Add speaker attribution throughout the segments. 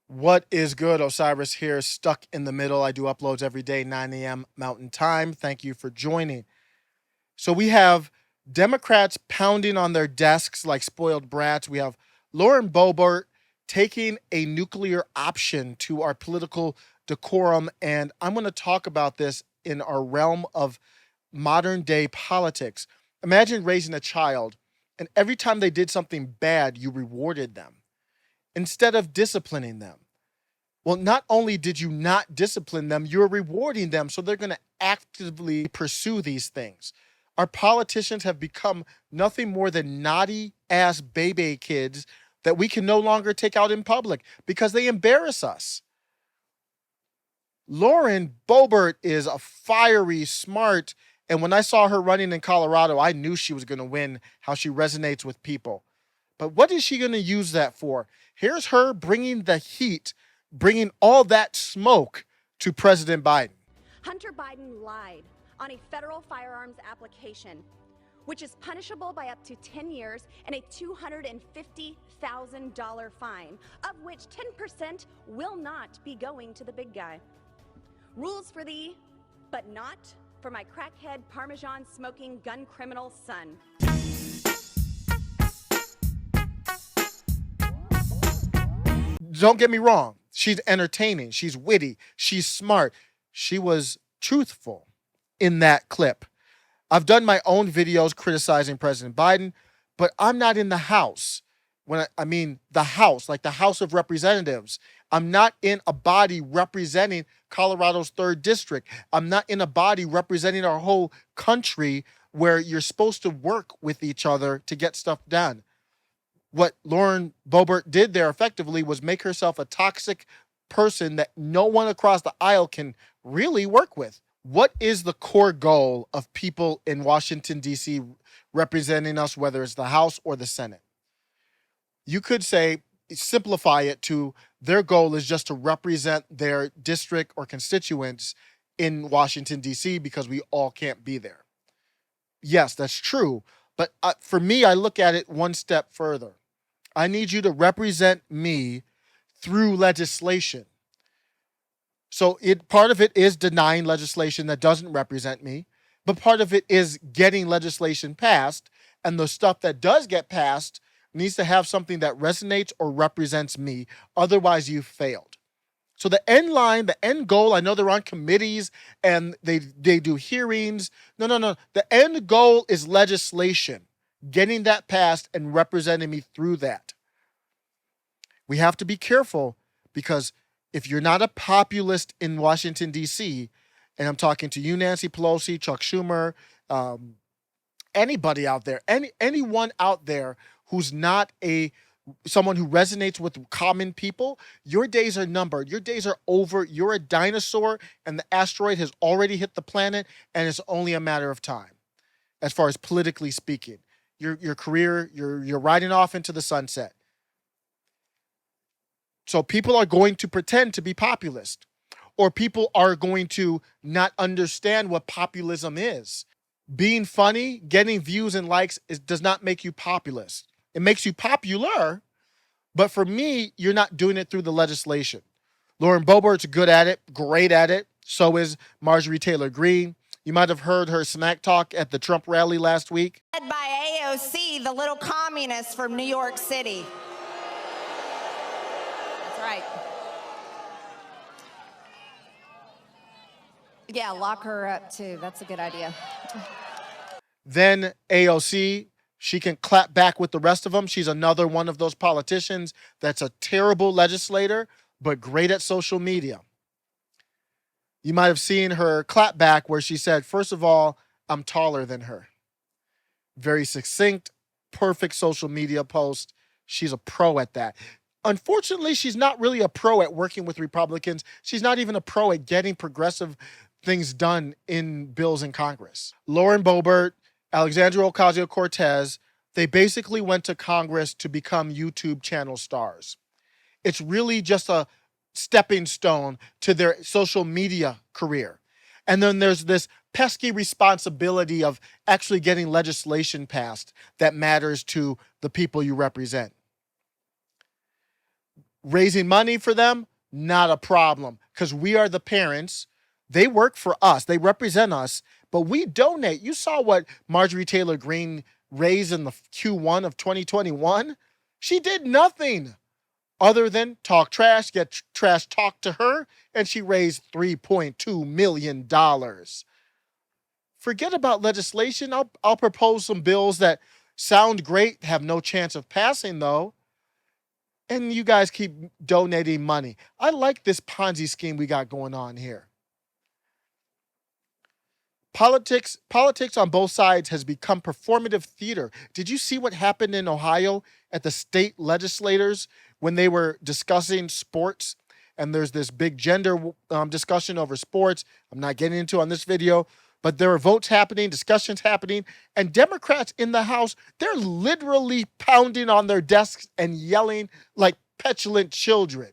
Speaker 1: What is good? Osiris here, stuck in the middle. I do uploads every day, 9 a.m. Mountain Time. Thank you for joining. So we have Democrats pounding on their desks like spoiled brats. We have Lauren Boebert taking a nuclear option to our political decorum. And I'm going to talk about this in our realm of modern day politics. Imagine raising a child, and every time they did something bad, you rewarded them instead of disciplining them. Well, not only did you not discipline them, you're rewarding them. So they're going to actively pursue these things. Our politicians have become nothing more than naughty ass baby kids that we can no longer take out in public because they embarrass us. Lauren Boebert is a fiery, smart, and when I saw her running in Colorado, I knew she was going to win, how she resonates with people. But what is she going to use that for? Here's her bringing the heat, bringing all that smoke to President Biden.
Speaker 2: Hunter Biden lied on a federal firearms application, which is punishable by up to 10 years and a $250,000 fine, of which 10% will not be going to the big guy. Rules for thee, but not for my crackhead, Parmesan-smoking, gun criminal son.
Speaker 1: Don't get me wrong. She's entertaining. She's witty. She's smart. She was truthful in that clip. I've done my own videos criticizing President Biden, but I'm not in the House. When I mean the House, like the House of Representatives. I'm not in a body representing Colorado's 3rd district. I'm not in a body representing our whole country where you're supposed to work with each other to get stuff done. What Lauren Boebert did there effectively was make herself a toxic person that no one across the aisle can really work with. What is the core goal of people in Washington, D.C. representing us, whether it's the House or the Senate? You could say, simplify it to their goal is just to represent their district or constituents in Washington, D.C. because we all can't be there. Yes, that's true. But for me, I look at it one step further. I need you to represent me through legislation. So part of it is denying legislation that doesn't represent me, but part of it is getting legislation passed, and the stuff that does get passed needs to have something that resonates or represents me. Otherwise, you've failed. So the end line, the end goal, I know they're on committees and they do hearings. No. The end goal is legislation, getting that passed and representing me through that. We have to be careful because if you're not a populist in Washington, D.C., and I'm talking to you, Nancy Pelosi, Chuck Schumer, anybody out there, anyone out there who's not someone who resonates with common people, your days are numbered. Your days are over. You're a dinosaur, and the asteroid has already hit the planet, and it's only a matter of time, as far as politically speaking. Your career, you're riding off into the sunset. So people are going to pretend to be populist, or people are going to not understand what populism is. Being funny, getting views and likes does not make you populist. It makes you popular, but for me, you're not doing it through the legislation. Lauren Boebert's good at it, great at it. So is Marjorie Taylor Greene. You might have heard her smack talk at the Trump rally last week.
Speaker 3: Led by AOC, the little communist from New York City. That's right. Yeah, lock her up too. That's a good idea.
Speaker 1: Then AOC, she can clap back with the rest of them. She's another one of those politicians that's a terrible legislator, but great at social media. You might have seen her clap back where she said, first of all, I'm taller than her. Very succinct, perfect social media post. She's a pro at that. Unfortunately, she's not really a pro at working with Republicans. She's not even a pro at getting progressive things done in bills in Congress. Lauren Boebert, Alexandria Ocasio-Cortez, they basically went to Congress to become YouTube channel stars. It's really just a stepping stone to their social media career. And then there's this pesky responsibility of actually getting legislation passed that matters to the people you represent. Raising money for them, not a problem, because we are the parents. They work for us. They represent us, but we donate. You saw what Marjorie Taylor Greene raised in the Q1 of 2021. She did nothing other than talk trash, get trash talked to her, and she raised $3.2 million. Forget about legislation. I'll propose some bills that sound great, have no chance of passing though, and you guys keep donating money. I like this Ponzi scheme we got going on here. Politics on both sides has become performative theater. Did you see what happened in Ohio at the state legislators when they were discussing sports? And there's this big gender discussion over sports. I'm not getting into on this video, but there are votes happening, discussions happening, and Democrats in the House, they're literally pounding on their desks and yelling like petulant children.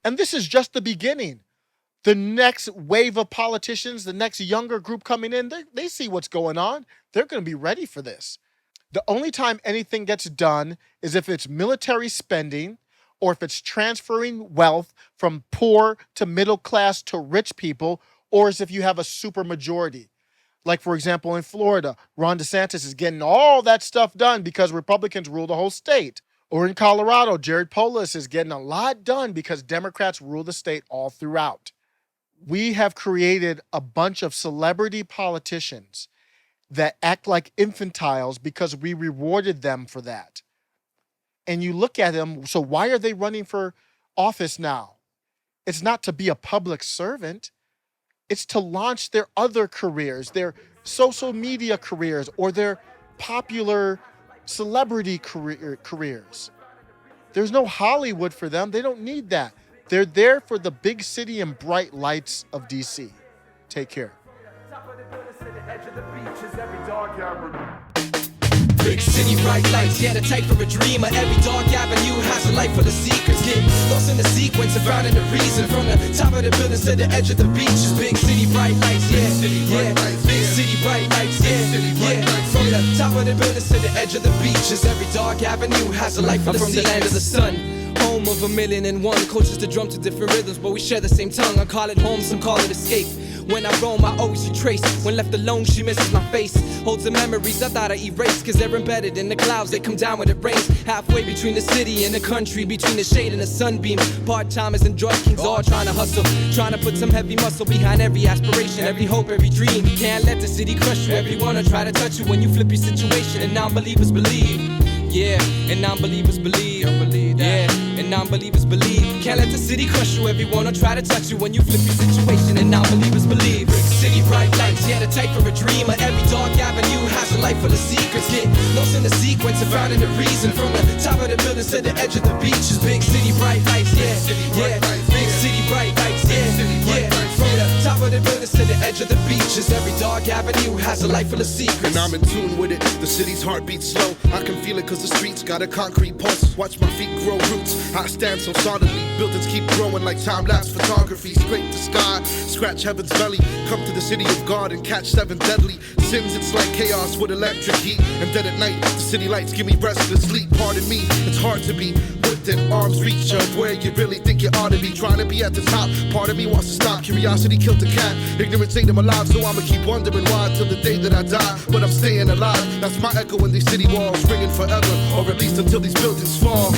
Speaker 1: And this is just the beginning. The next wave of politicians, the next younger group coming in, they see what's going on. They're going to be ready for this. The only time anything gets done is if it's military spending or if it's transferring wealth from poor to middle class to rich people, or as if you have a super majority. Like, for example, in Florida, Ron DeSantis is getting all that stuff done because Republicans rule the whole state. Or in Colorado, Jared Polis is getting a lot done because Democrats rule the state all throughout. We have created a bunch of celebrity politicians that act like infantiles because we rewarded them for that. And you look at them, so why are they running for office now? It's not to be a public servant. It's to launch their other careers, their social media careers, or their popular celebrity careers. There's no Hollywood for them. They don't need that. They're there for the big city and bright lights of DC. Take care.
Speaker 4: Big city, bright lights, yeah, the type for a dreamer. Every dark avenue has a light full of seekers. Get lost in the sequence and finding the reason. From the top of the buildings to the edge of the beaches. Big city, bright lights, yeah, yeah. Big city, bright lights, yeah, yeah. From the top of the buildings to the edge of the beaches. Every dark avenue has a light full of seekers. I'm from the land of the sun, home of 1,000,001. Coaches to drum to different rhythms, but we share the same tongue. I call it home, some call it escape. When I roam, I always retrace. When left alone, she misses my face. Holds the memories I thought I erased, cause they're embedded in the clouds. They come down when it rains. Halfway between the city and the country, between the shade and the sunbeam. Part-timers and drug kings all trying to hustle, trying to put some heavy muscle behind every aspiration, every hope, every dream. Can't let the city crush you. Everyone will try to touch you when you flip your situation. And non-believers believe, yeah, and non-believers believe, yeah, and non-believers believe. Can't let the city crush you. Everyone will try to touch you when you flip your situation. And non-believers believe. Big city, bright lights, yeah, the type for a dreamer. Every dark avenue has a light full of secrets. Get lost in the sequence and finding the reason. From the top of the buildings to the edge of the beaches. Big city, bright lights, yeah, yeah. Big city, bright lights, yeah, yeah. From the top of the buildings to the edge of the beaches. Every dark avenue has a light full of secrets.
Speaker 5: And I'm in tune with it. The city's heart beats slow. I can feel it cause the streets got a concrete pulse. Watch my feet grow roots. I stand so solidly. Buildings keep growing like time-lapse photography. Scrape the sky, scratch heaven's belly. Come to the city of God and catch 7 deadly sins. It's like chaos with electric heat. And dead at night, the city lights give me restless sleep. Pardon me, it's hard to be within arm's reach of where you really think you ought to be. Trying to be at the top, part of me wants to stop. Curiosity killed the cat, ignorance ate him alive. So I'ma keep wondering why till the day that I die. But I'm staying alive, that's my echo in these city walls, ringing forever, or at least until these buildings fall.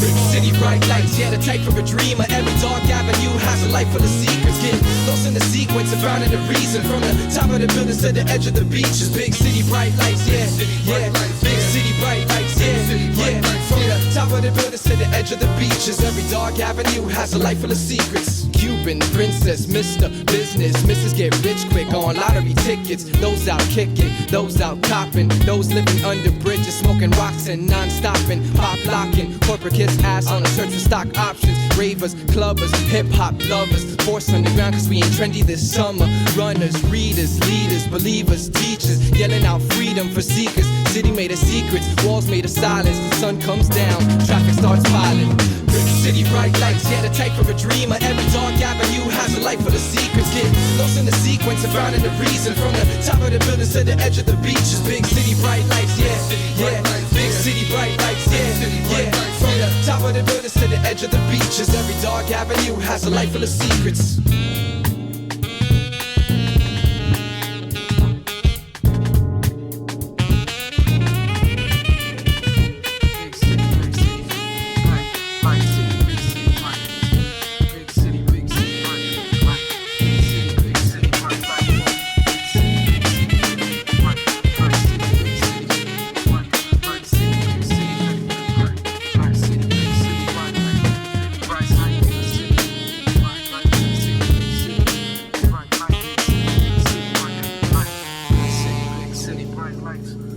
Speaker 4: Big city, bright lights, yeah, the type for a dreamer. Every dark avenue has a light full of secrets. Get lost in the sequence and finding the reason. From the top of the buildings to the edge of the beaches. Big city, bright lights, yeah, yeah. Big city, bright lights, yeah, yeah. From the top of the buildings to the edge of the beaches. Every dark avenue has a light full of secrets. Cuban, princess, Mr. Business, Mrs. Get Rich Quick on lottery tickets. Those out kicking, those out copping, those living under bridges, smoking rocks and non-stopping, pop locking, corporate kiss ass on a search for stock options, ravers, clubbers, hip-hop lovers, force underground cause we ain't trendy this summer, runners, readers, leaders, believers, teachers, yelling out freedom for seekers, city made of secrets, walls made of silence, the sun comes down, traffic starts piling. Big city, bright lights, yeah, the type for a dreamer. Every dark avenue has a life full of secrets. Get lost in the sequence and finding the reason. From the top of the buildings to the edge of the beaches. Big city, bright lights, yeah, yeah. Big city, bright lights, yeah, yeah. From the top of the buildings to the edge of the beaches. Every dark avenue has a life full of secrets.
Speaker 6: Bright lights.